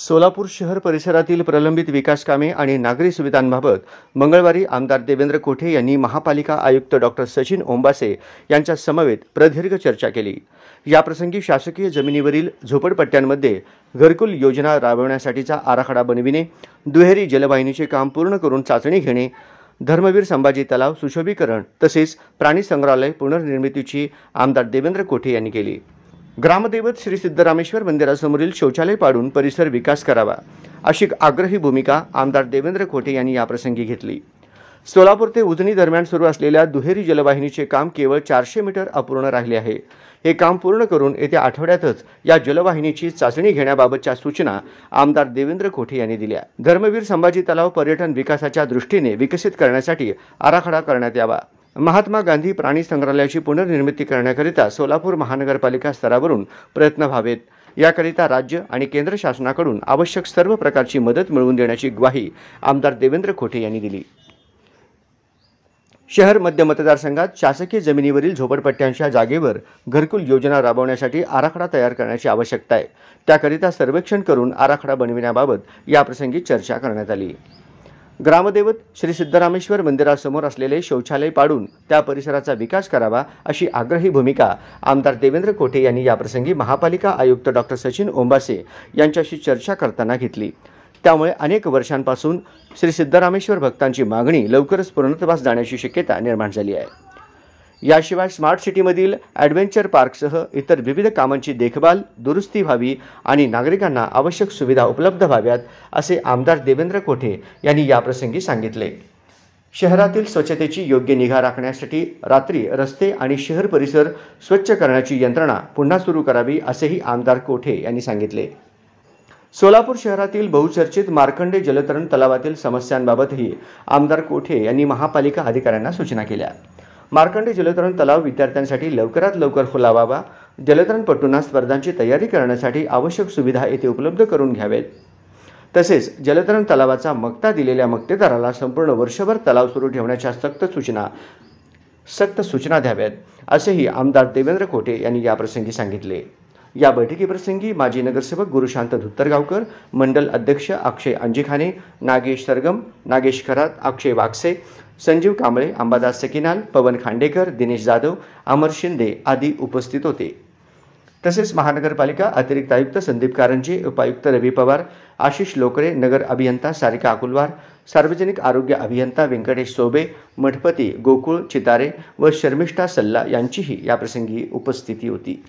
सोलापूर शहर परिसरातील प्रलंबित विकास कामे आणि नागरी सुविधांबाबत मंगळवारी आमदार देवेंद्र कोठे यांनी महापालिका आयुक्त डॉक्टर सचिन ओंबासे यांच्या समवेत प्रदीर्घ चर्चा केली। याप्रसंगी शासकीय जमिनीवरील झोपडपट्ट्यांमध्ये घरकुल योजना राबवण्यासाठीचा आराखडा बनविणे, दुहेरी जलवाहिनीचे काम पूर्ण करून चाचणी घेणे, धर्मवीर संभाजी तलाव सुशोभीकरण तसेच प्राणी संग्रहालय पुनर्निर्मितीची आमदार देवेंद्र कोठे यांनी केली। ग्रामदैवत श्री सिद्धरामेश्वर मंदिरासमोरील शौचालय पाडून परिसर विकास करावा अशी आग्रही भूमिका आमदार देवेंद्र कोठे यांनी याप्रसंगी घेतली। सोलापूर ते उजनी दरम्यान सुरू असलेल्या दुहेरी जलवाहिनीचे काम केवळ 400 मीटर अपूर्ण राहिले आहे। हे काम पूर्ण करून येत्या आठवड्यातच या जलवाहिनीची चाचणी घेण्याबाबतच्या सूचना आमदार देवेंद्र कोठे यांनी दिल्या। धर्मवीर संभाजी तलाव पर्यटन विकासाच्या दृष्टीने विकसित करण्यासाठी आराखडा करण्यात यावा। महात्मा गांधी प्राणी संग्रहालयाची पुनर्निर्मिती करण्याकरिता सोलापूर महानगरपालिका स्तरावरून प्रयत्न व्हावेत। याकरिता राज्य आणि केंद्र शासनाकडून आवश्यक सर्व प्रकारची मदत मिळवून देण्याची ग्वाही आमदार देवेंद्र कोठे यांनी दिली। शहर मध्य मतदारसंघात शासकीय जमिनीवरील झोपडपट्ट्यांच्या जागेवर घरकुल योजना राबवण्यासाठी आराखडा तयार करण्याची आवश्यकता आहे। त्याकरिता सर्वेक्षण करून आराखडा बनविण्याबाबत याप्रसंगी चर्चा करण्यात आली। ग्रामदैवत श्री सिद्धरामेश्वर मंदिरासमोर असलेले शौचालय पाडून त्या परिसराचा विकास करावा अशी आग्रही भूमिका आमदार देवेंद्र कोठे यांनी याप्रसंगी महापालिका आयुक्त डॉक्टर सचिन ओंबासे यांच्याशी चर्चा करताना घेतली। त्यामुळे अनेक वर्षांपासून श्री सिद्धरामेश्वर भक्तांची मागणी लवकरच पूर्णत्वास जाण्याची शक्यता निर्माण झाली आहे। याशिवाय स्मार्ट सिटीमधील ॲडव्हेंचर पार्कसह इतर विविध कामांची देखभाल दुरुस्ती व्हावी आणि नागरिकांना आवश्यक सुविधा उपलब्ध व्हाव्यात असे आमदार देवेंद्र कोठे यांनी याप्रसंगी सांगितले। शहरातील स्वच्छतेची योग्य निगा राखण्यासाठी रात्री रस्ते आणि शहर परिसर स्वच्छ करण्याची यंत्रणा पुन्हा सुरू करावी असेही आमदार कोठे यांनी सांगितले। सोलापूर शहरातील बहुचर्चित मार्कंडे जलतरण तलावातील समस्यांबाबतही आमदार कोठे यांनी महापालिका अधिकाऱ्यांना सूचना केल्या। मार्कंडे जलतरण तलाव विद्यार्थ्यांसाठी लवकरात लवकर खुला व्हावा, जलतरणपटूंना स्पर्धांची तयारी करण्यासाठी आवश्यक सुविधा येथे उपलब्ध करून घ्यावेत, तसेच जलतरण तलावाचा मक्ता दिलेल्या मक्तेदाराला संपूर्ण वर्षभर तलाव सुरू ठेवण्याच्या सक्त सूचना द्याव्यात असेही आमदार देवेंद्र कोठे यांनी याप्रसंगी सांगितले। या बैठकीप्रसंगी माजी नगरसेवक गुरुशांत धुत्तरगावकर, मंडल अध्यक्ष अक्षय अंजिखाने, नागेश सरगम, नागेश खरात, अक्षय वागसे, संजीव कांबळे, अंबादास सकिनाल, पवन खांडेकर, दिनेश जाधव, अमर शिंदे आदी उपस्थित होते। तसेच महानगरपालिका अतिरिक्त आयुक्त संदीप कारंजे, उपायुक्त रवी पवार, आशिष लोकरे, नगर अभियंता सारिका अकुलवार, सार्वजनिक आरोग्य अभियंता व्यंकटेश सोबे, मठपती गोकुळ चितारे व शर्मिष्ठा सल्ला यांचीही याप्रसंगी उपस्थिती होती।